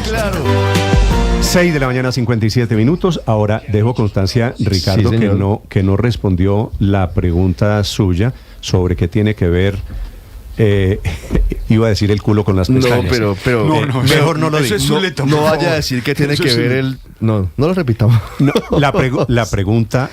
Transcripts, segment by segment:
Claro. 6 de la mañana, 57 minutos. Ahora dejo constancia, Ricardo, Sí, que no respondió la pregunta suya sobre qué tiene que ver, iba a decir el culo con las pestañas. No, pero mejor no lo diga. No vaya a decir que tiene que ver el... No lo repitamos. No, la pregunta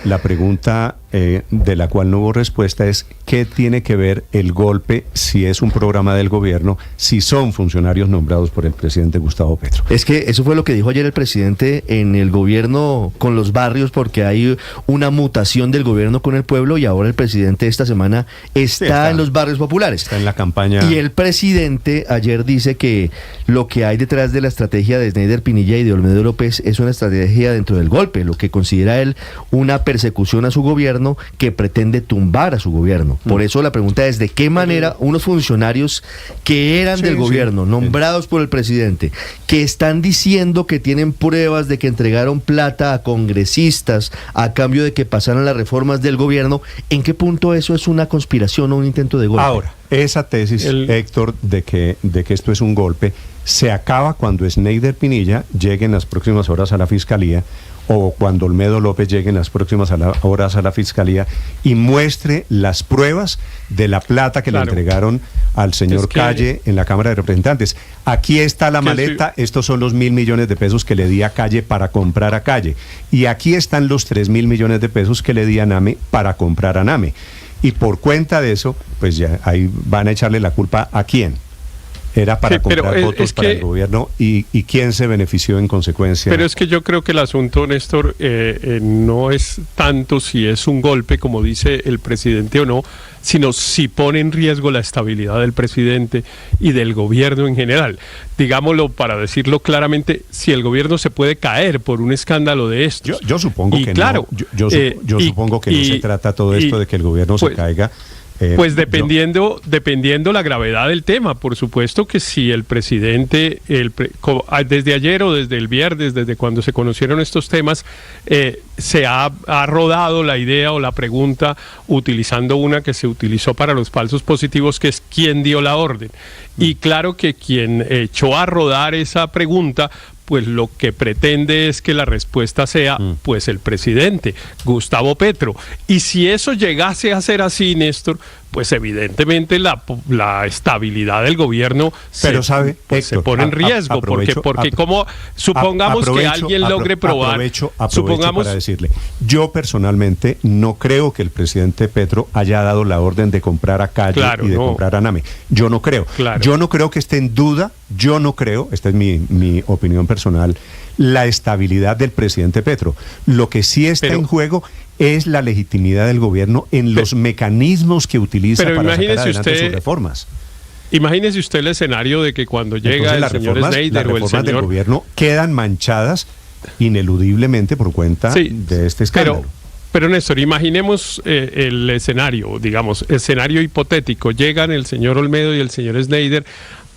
de la cual no hubo respuesta es ¿qué tiene que ver el golpe, si es un programa del gobierno, si son funcionarios nombrados por el presidente Gustavo Petro? Es que eso fue lo que dijo ayer el presidente en el gobierno con los barrios, porque hay una mutación del gobierno con el pueblo y ahora el presidente esta semana está en los barrios populares. Está en la campaña. Y el presidente ayer dice que lo que hay detrás de la estrategia de Sneider Pinilla y de Olmedo López es una estrategia dentro del golpe, lo que considera él una persecución a su gobierno que pretende tumbar a su gobierno. Por eso la pregunta es de qué manera unos funcionarios que eran del gobierno, nombrados por el presidente, que están diciendo que tienen pruebas de que entregaron plata a congresistas a cambio de que pasaran las reformas del gobierno, ¿en qué punto eso es una conspiración o un intento de golpe? Ahora, esa tesis, Héctor, de que esto es un golpe, se acaba cuando Sneider Pinilla llegue en las próximas horas a la Fiscalía, o cuando Olmedo López llegue en las próximas horas a la Fiscalía y muestre las pruebas de la plata que le entregaron al señor Calle en la Cámara de Representantes. Aquí está la maleta, estos son los 1.000 millones de pesos que le di a Calle para comprar a Calle. Y aquí están los 3.000 millones de pesos que le di a Name para comprar a Name. Y por cuenta de eso, pues ya ahí van a echarle la culpa a quién. Era para comprar votos para el gobierno y quién se benefició en consecuencia. Pero es que yo creo que el asunto, Néstor, no es tanto si es un golpe, como dice el presidente o no, sino si pone en riesgo la estabilidad del presidente y del gobierno en general. Digámoslo, para decirlo claramente, si el gobierno se puede caer por un escándalo de estos. Yo supongo que no. Yo supongo que no se trata todo esto de que el gobierno se caiga. Pues dependiendo la gravedad del tema, por supuesto que si el presidente, desde ayer o desde el viernes, desde cuando se conocieron estos temas, se ha rodado la idea o la pregunta utilizando una que se utilizó para los falsos positivos, que es quién dio la orden. Y claro que quien echó a rodar esa pregunta, pues lo que pretende es que la respuesta sea, pues el presidente, Gustavo Petro. Y si eso llegase a ser así, Néstor, pues evidentemente la estabilidad del gobierno Héctor, se pone en riesgo, porque como supongamos que alguien logre probar, supongamos para decirle, yo personalmente no creo que el presidente Petro haya dado la orden de comprar a Calle y de comprar a Name. Yo no creo. Yo no creo que esté en duda, esta es mi opinión personal, la estabilidad del presidente Petro. Lo que sí está en juego es la legitimidad del gobierno en los mecanismos que utiliza para sacar adelante sus reformas. Imagínese usted el escenario de que cuando llega el señor Sneider o el señor del gobierno quedan manchadas ineludiblemente por cuenta de este escándalo. Pero Néstor, imaginemos el escenario, digamos, escenario hipotético. Llegan el señor Olmedo y el señor Sneider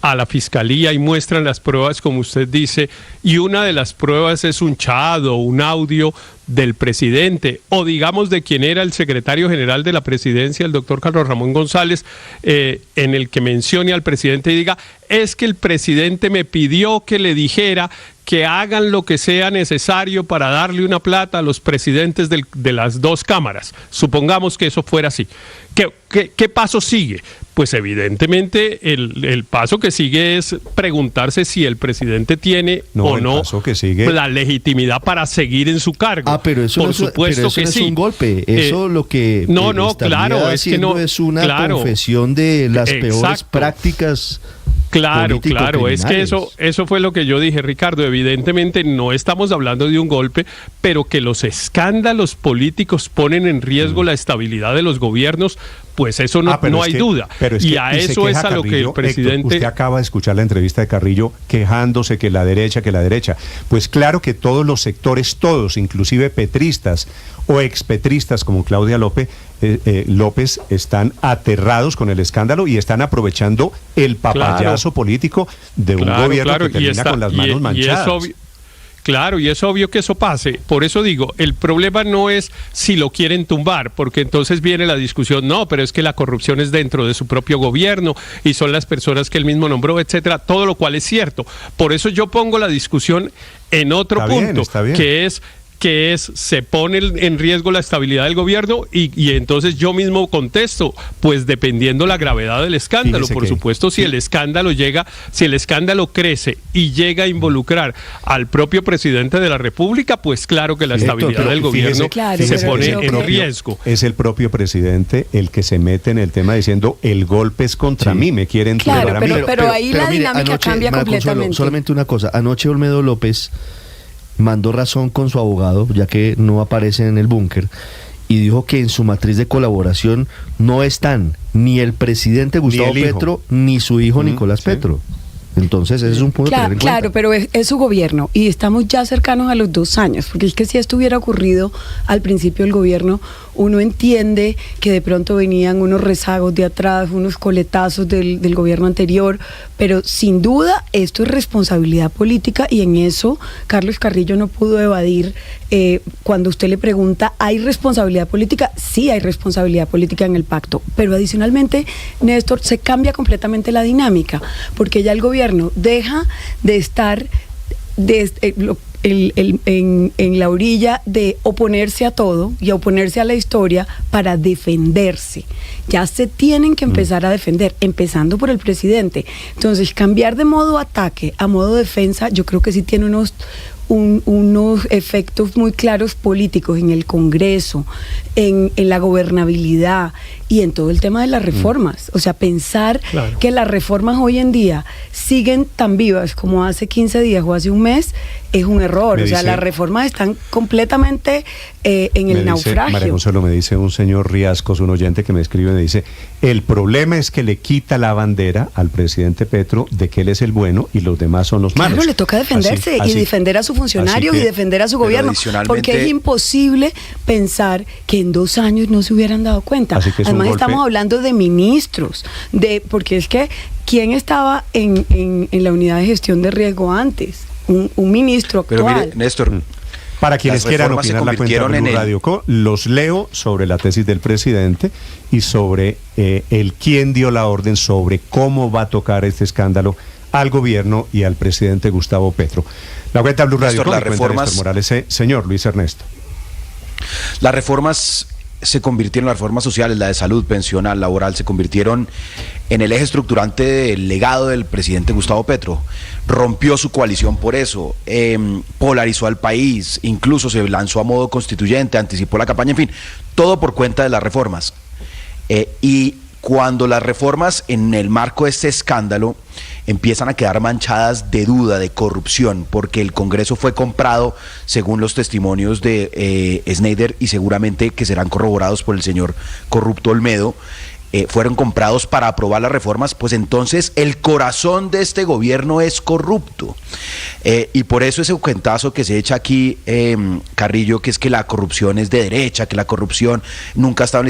a la fiscalía y muestran las pruebas, como usted dice, y una de las pruebas es un chat o un audio del presidente, o digamos de quien era el secretario general de la presidencia, el doctor Carlos Ramón González, en el que mencione al presidente y diga, es que el presidente me pidió que le dijera que hagan lo que sea necesario para darle una plata a los presidentes de las dos cámaras. Supongamos que eso fuera así. ¿Qué paso sigue? Pues evidentemente el paso que sigue es preguntarse si el presidente tiene o no la legitimidad para seguir en su cargo. Pero eso por supuesto que es sí. Un golpe. Eso lo que claro, es que no es una confesión de las peores prácticas. Claro, es que eso fue lo que yo dije, Ricardo. Evidentemente no estamos hablando de un golpe, pero que los escándalos políticos ponen en riesgo la estabilidad de los gobiernos, pues eso no hay duda. Y a eso es a lo que el presidente... Héctor, usted acaba de escuchar la entrevista de Carrillo quejándose que la derecha. Pues claro que todos los sectores, inclusive petristas o expetristas como Claudia López, están aterrados con el escándalo y están aprovechando el papayazo político de un gobierno que termina con las manos manchadas. Claro, y es obvio que eso pase. Por eso digo, el problema no es si lo quieren tumbar, porque entonces viene la discusión, no, pero es que la corrupción es dentro de su propio gobierno y son las personas que él mismo nombró, etcétera, todo lo cual es cierto. Por eso yo pongo la discusión en otro punto, que es se pone en riesgo la estabilidad del gobierno y entonces yo mismo contesto, pues dependiendo la gravedad del escándalo. Por supuesto, si el escándalo crece y llega a involucrar al propio presidente de la República, pues claro que la estabilidad del gobierno se pone en riesgo. Es el propio presidente el que se mete en el tema diciendo el golpe es contra mí, me quieren tumbar a mí. Pero ahí la dinámica cambia completamente. Solamente una cosa, anoche Olmedo López mandó razón con su abogado, ya que no aparece en el búnker, y dijo que en su matriz de colaboración no están ni el presidente Gustavo Petro ni su hijo Nicolás Petro. Entonces ese es un punto a tener en cuenta. Claro, pero es su gobierno y estamos ya cercanos a los 2 años, porque es que si esto hubiera ocurrido al principio del gobierno, uno entiende que de pronto venían unos rezagos de atrás, unos coletazos del gobierno anterior, pero sin duda esto es responsabilidad política y en eso Carlos Carrillo no pudo evadir. Cuando usted le pregunta, ¿hay responsabilidad política? Sí hay responsabilidad política en el pacto, pero adicionalmente, Néstor, se cambia completamente la dinámica, porque ya el gobierno deja de estar en la orilla de oponerse a todo y a oponerse a la historia para defenderse. Ya se tienen que empezar a defender, empezando por el presidente. Entonces, cambiar de modo ataque a modo defensa, yo creo que sí tiene unos efectos muy claros políticos en el Congreso, en la gobernabilidad y en todo el tema de las reformas. O sea, pensar que las reformas hoy en día siguen tan vivas como hace 15 días o hace un mes es un error. O sea, las reformas están completamente en el naufragio. María Consuelo, me dice un señor Riascos, un oyente que me escribe, me dice, el problema es que le quita la bandera al presidente Petro de que él es el bueno y los demás son los malos. Claro, le toca defenderse y defender a su funcionario y defender a su gobierno, porque es imposible pensar que en 2 años no se hubieran dado cuenta. Además estamos hablando de ministros, porque es que ¿quién estaba en la unidad de gestión de riesgo antes? Un ministro actual. Pero mire, Néstor, para quienes quieran opinar la cuenta de Blue Radio Co, los leo sobre la tesis del presidente y sobre el quién dio la orden sobre cómo va a tocar este escándalo al gobierno y al presidente Gustavo Petro. La cuenta Blue Radio Co, la cuenta Néstor Morales, señor Luis Ernesto. Las reformas se convirtieron, las reformas sociales, la de salud, pensional, laboral, se convirtieron en el eje estructurante del legado del presidente Gustavo Petro. Rompió su coalición por eso, polarizó al país, incluso se lanzó a modo constituyente, anticipó la campaña, en fin, todo por cuenta de las reformas. Y cuando las reformas en el marco de este escándalo empiezan a quedar manchadas de duda, de corrupción, porque el Congreso fue comprado según los testimonios de Snyder y seguramente que serán corroborados por el señor corrupto Olmedo, fueron comprados para aprobar las reformas, pues entonces el corazón de este gobierno es corrupto. Y por eso ese cuentazo que se echa aquí, Carrillo, que es que la corrupción es de derecha, que la corrupción nunca ha estado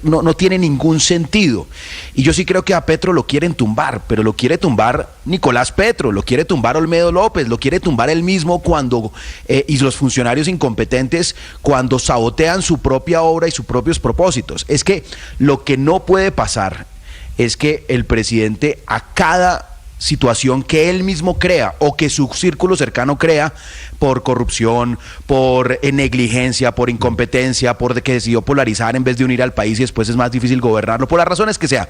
no tiene ningún sentido. Y yo sí creo que a Petro lo quieren tumbar, pero lo quiere tumbar Nicolás Petro, lo quiere tumbar Olmedo López, lo quiere tumbar él mismo cuando y los funcionarios incompetentes cuando sabotean su propia obra y sus propios propósitos. Es que lo que no puede pasar es que el presidente a cada situación que él mismo crea o que su círculo cercano crea por corrupción, por negligencia, por incompetencia, por que decidió polarizar en vez de unir al país y después es más difícil gobernarlo, por las razones que sea,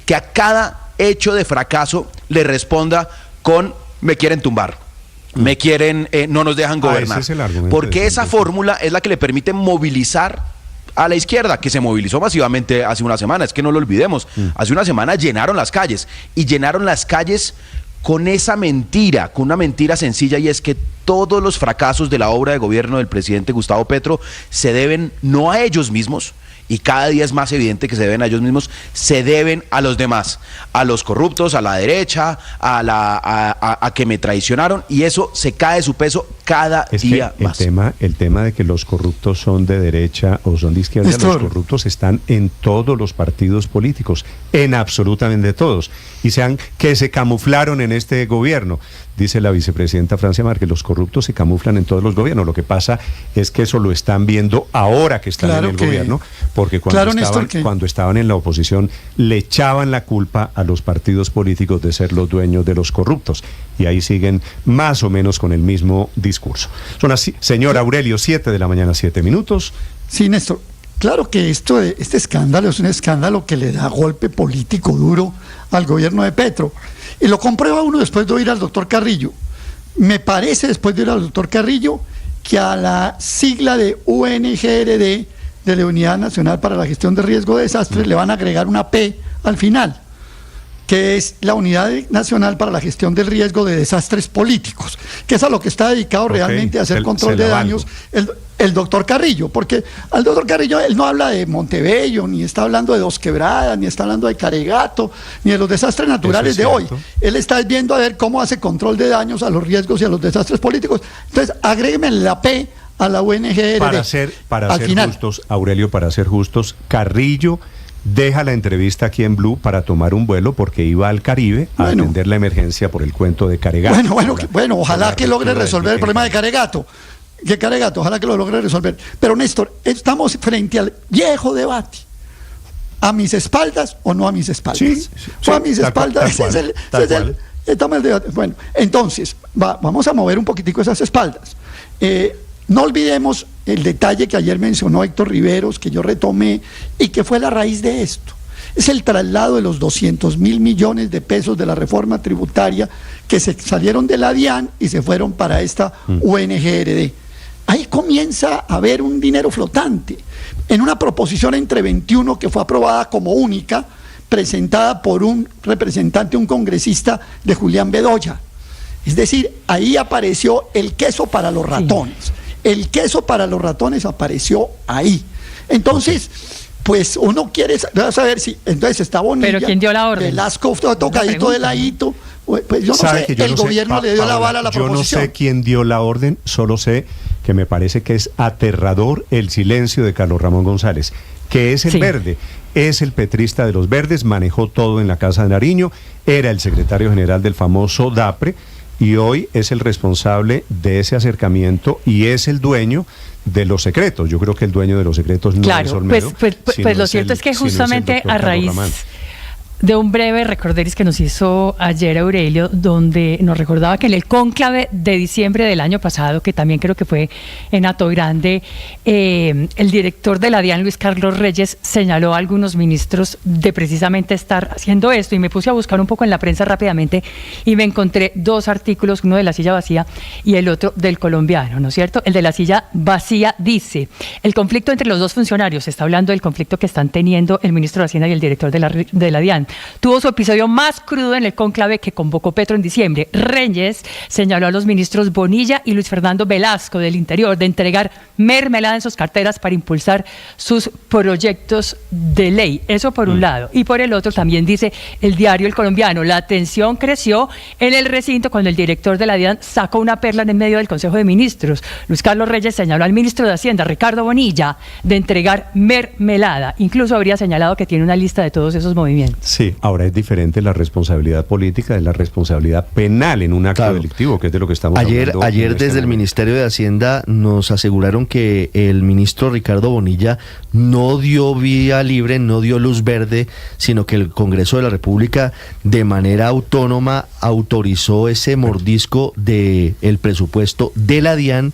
que a cada hecho de fracaso le responda con me quieren tumbar, me quieren, no nos dejan gobernar, porque esa fórmula es la que le permite movilizar a la izquierda, que se movilizó masivamente hace una semana, es que no lo olvidemos, hace una semana llenaron las calles, y llenaron las calles con esa mentira, con una mentira sencilla, y es que todos los fracasos de la obra de gobierno del presidente Gustavo Petro se deben no a ellos mismos, y cada día es más evidente que se deben a ellos mismos, se deben a los demás, a los corruptos, a la derecha, a que me traicionaron, y eso se cae de su peso cada día más. El tema de que los corruptos son de derecha o son de izquierda, los corruptos están en todos los partidos políticos, en absolutamente todos, y que se camuflaron en este gobierno. Dice la vicepresidenta Francia Márquez, los corruptos se camuflan en todos los gobiernos. Lo que pasa es que eso lo están viendo ahora que están en el gobierno, porque cuando estaban en la oposición le echaban la culpa a los partidos políticos de ser los dueños de los corruptos. Y ahí siguen más o menos con el mismo discurso. Son así, señor Aurelio, 7 de la mañana, 7 minutos. Sí, Néstor. Claro que este escándalo es un escándalo que le da golpe político duro al gobierno de Petro. Y lo comprueba uno después de oír al doctor Carrillo. Me parece, después de oír al doctor Carrillo, que a la sigla de UNGRD, de la Unidad Nacional para la Gestión de Riesgo de Desastres, le van a agregar una P al final, que es la Unidad Nacional para la Gestión del Riesgo de Desastres Políticos, que es a lo que está dedicado realmente a hacer control de daños el doctor Carrillo, porque al doctor Carrillo él no habla de Montebello, ni está hablando de Dos Quebradas, ni está hablando de Caregato, ni de los desastres naturales de hoy. Él está viendo a ver cómo hace control de daños a los riesgos y a los desastres políticos. Entonces, agrégueme la P a la UNGRD. Para ser justos, Aurelio, para ser justos, Carrillo deja la entrevista aquí en Blue para tomar un vuelo porque iba al Caribe a atender la emergencia por el cuento de Caregato. Bueno, ojalá que logre resolver el problema de Caregato. Ojalá que lo logre resolver. Pero Néstor, estamos frente al viejo debate. ¿A mis espaldas o no a mis espaldas? Sí, a mis espaldas. Ese es el debate. Bueno, entonces, vamos a mover un poquitico esas espaldas. No olvidemos el detalle que ayer mencionó Héctor Riveros, que yo retomé, y que fue la raíz de esto. Es el traslado de los 200.000 millones de pesos de la reforma tributaria que se salieron de la DIAN y se fueron para esta UNGRD. Ahí comienza a haber un dinero flotante. En una proposición entre 21 que fue aprobada como única, presentada por un representante, un congresista de Julián Bedoya. Es decir, ahí apareció el queso para los ratones. Sí. El queso para los ratones apareció ahí. Entonces, pues uno quiere saber si entonces está Bonilla. ¿Pero quién dio la orden? Velasco tocadito de ladito. Pues yo no sé, el gobierno le dio la bala a la proposición. Yo no sé quién dio la orden, solo sé que me parece que es aterrador el silencio de Carlos Ramón González, que es el verde, es el petrista de los verdes, manejó todo en la Casa de Nariño, era el secretario general del famoso DAPRE, y hoy es el responsable de ese acercamiento y es el dueño de los secretos. Yo creo que el dueño de los secretos no es Olmedo. Pues lo cierto es que justamente a raíz de un breve recorderis que nos hizo ayer Aurelio, donde nos recordaba que en el cónclave de diciembre del año pasado, que también creo que fue en Atogrande, el director de la DIAN, Luis Carlos Reyes, señaló a algunos ministros de precisamente estar haciendo esto, y me puse a buscar un poco en la prensa rápidamente y me encontré dos artículos, uno de La Silla Vacía y el otro del Colombiano, ¿no es cierto? El de La Silla Vacía dice: el conflicto entre los dos funcionarios, está hablando del conflicto que están teniendo el ministro de Hacienda y el director de la DIAN, tuvo su episodio más crudo en el cónclave que convocó Petro en diciembre. Reyes señaló a los ministros Bonilla y Luis Fernando Velasco del Interior de entregar mermelada en sus carteras para impulsar sus proyectos de ley. Eso por un lado. Y por el otro también dice el diario El Colombiano: la tensión creció en el recinto cuando el director de la DIAN sacó una perla en el medio del Consejo de Ministros. Luis Carlos Reyes señaló al ministro de Hacienda, Ricardo Bonilla, de entregar mermelada. Incluso habría señalado que tiene una lista de todos esos movimientos. Sí, ahora es diferente la responsabilidad política de la responsabilidad penal en un acto delictivo, que es de lo que estamos hablando. Ayer desde el Ministerio de Hacienda nos aseguraron que el ministro Ricardo Bonilla no dio vía libre, no dio luz verde, sino que el Congreso de la República de manera autónoma autorizó ese mordisco del presupuesto de la DIAN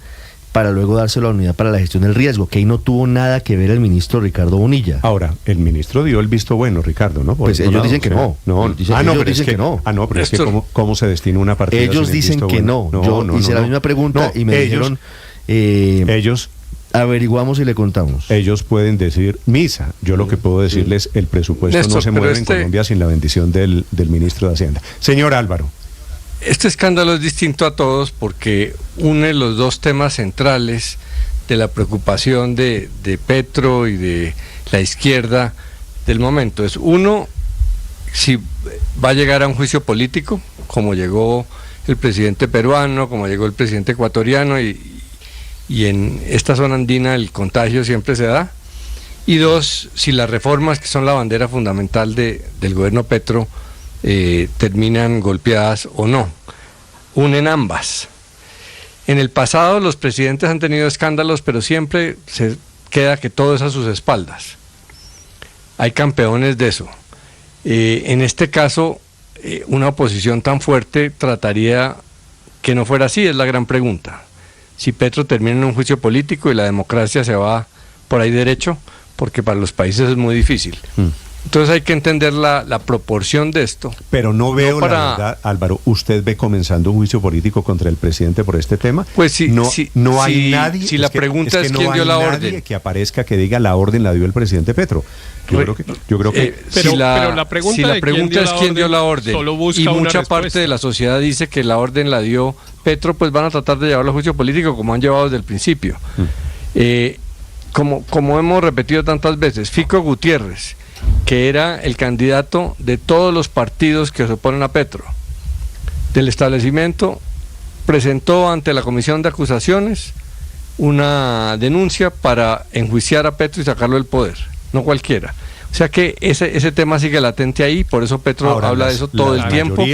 para luego dárselo a la Unidad para la Gestión del Riesgo, que ahí no tuvo nada que ver el ministro Ricardo Bonilla. Ahora, el ministro dio el visto bueno, Ricardo, ¿no? Pues ellos dicen que no. Ellos dicen que no. Pero es que ¿cómo se destina una partida? Ellos dicen que no. Yo hice la misma pregunta y me dijeron... ellos... Averiguamos y le contamos. Ellos pueden decir misa. Yo lo que puedo decirles, el presupuesto Néstor, no se mueve en Colombia sin la bendición del ministro de Hacienda. Señor Álvaro. Este escándalo es distinto a todos porque une los dos temas centrales de la preocupación de Petro y de la izquierda del momento. Es uno, si va a llegar a un juicio político, como llegó el presidente peruano, como llegó el presidente ecuatoriano, y en esta zona andina el contagio siempre se da. Y dos, si las reformas, que son la bandera fundamental del gobierno Petro, terminan golpeadas o no. Unen ambas. En el pasado los presidentes han tenido escándalos, pero siempre se queda que todo es a sus espaldas. Hay campeones de eso. En este caso, una oposición tan fuerte trataría que no fuera así, es la gran pregunta. Si Petro termina en un juicio político y la democracia se va por ahí derecho, porque para los países es muy difícil. Entonces hay que entender la proporción de esto. Pero no veo, la verdad, Álvaro, ¿usted ve comenzando un juicio político contra el presidente por este tema? Pues sí, no hay nadie. Si la pregunta es quién dio la orden, que aparezca que diga la orden la dio el presidente Petro. Yo creo que pero la pregunta es quién dio la orden, y mucha parte de la sociedad dice que la orden la dio Petro, pues van a tratar de llevarlo a juicio político como han llevado desde el principio. Como hemos repetido tantas veces, Fico Gutiérrez, que era el candidato de todos los partidos que se oponen a Petro, del establecimiento, presentó ante la Comisión de Acusaciones una denuncia para enjuiciar a Petro y sacarlo del poder, no cualquiera. O sea que ese tema sigue latente ahí, por eso Petro habla de eso todo el tiempo.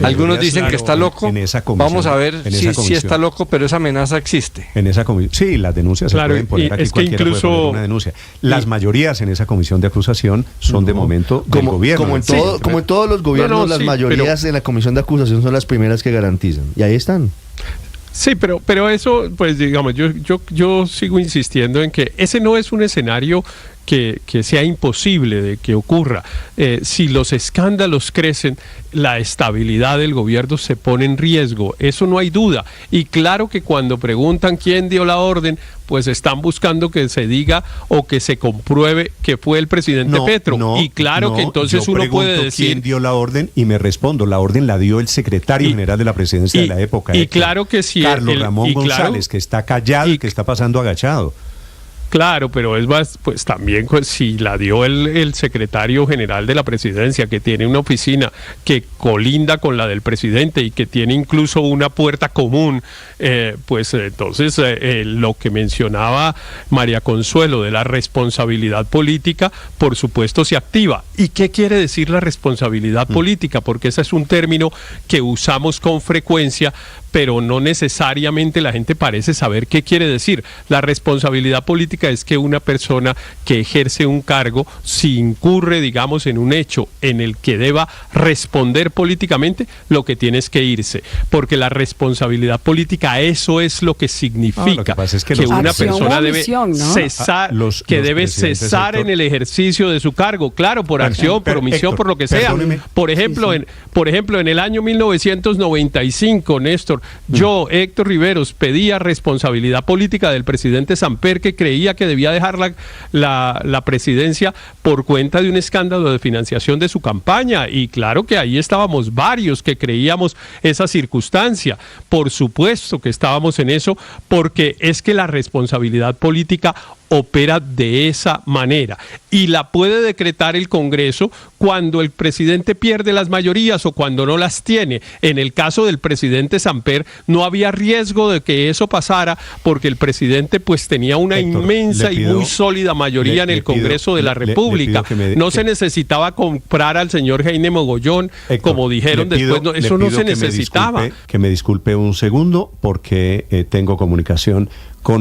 Algunos dicen que está loco, vamos a ver si está loco, pero esa amenaza existe. En esa comisión, sí, las denuncias se pueden poner aquí, cualquiera puede poner una denuncia. Las mayorías en esa comisión de acusación son de momento del gobierno. Como en todos los gobiernos, las mayorías en la comisión de acusación son las primeras que garantizan, y ahí están. Sí, pero eso, pues digamos, yo sigo insistiendo en que ese no es un escenario que sea imposible de que ocurra. Si los escándalos crecen, la estabilidad del gobierno se pone en riesgo, eso no hay duda. Y claro que cuando preguntan quién dio la orden, pues están buscando que se diga o que se compruebe que fue el presidente Petro. Y claro que entonces uno puede decir quién dio la orden y me respondo, la orden la dio el secretario general de la presidencia de la época. Y claro que si Carlos Ramón González, que está callado y que está pasando agachado. Claro, pero es más, pues también si la dio el secretario general de la presidencia, que tiene una oficina que colinda con la del presidente y que tiene incluso una puerta común, pues entonces lo que mencionaba María Consuelo de la responsabilidad política, por supuesto se activa. ¿Y qué quiere decir la responsabilidad política? Porque ese es un término que usamos con frecuencia, pero no necesariamente la gente parece saber qué quiere decir. La responsabilidad política es que una persona que ejerce un cargo, si incurre, digamos, en un hecho en el que deba responder políticamente, lo que tiene es que irse. Porque la responsabilidad política, eso es lo que significa. Lo que pasa es que una persona debe cesar, debe cesar en el ejercicio de su cargo. Claro, por acción, por omisión, por lo que sea. Por ejemplo, en el año 1995, Néstor, yo, Héctor Riveros, pedía responsabilidad política del presidente Samper, que creía que debía dejar la presidencia por cuenta de un escándalo de financiación de su campaña, y claro que ahí estábamos varios que creíamos esa circunstancia. Por supuesto que estábamos en eso, porque es que la responsabilidad política opera de esa manera y la puede decretar el Congreso cuando el presidente pierde las mayorías o cuando no las tiene. En el caso del presidente Samper no había riesgo de que eso pasara, porque el presidente pues tenía una inmensa y muy sólida mayoría en el Congreso de la República. No se necesitaba comprar al señor Heine Mogollón, como dijeron después, eso no se necesitaba. Que me disculpe un segundo, porque tengo comunicación con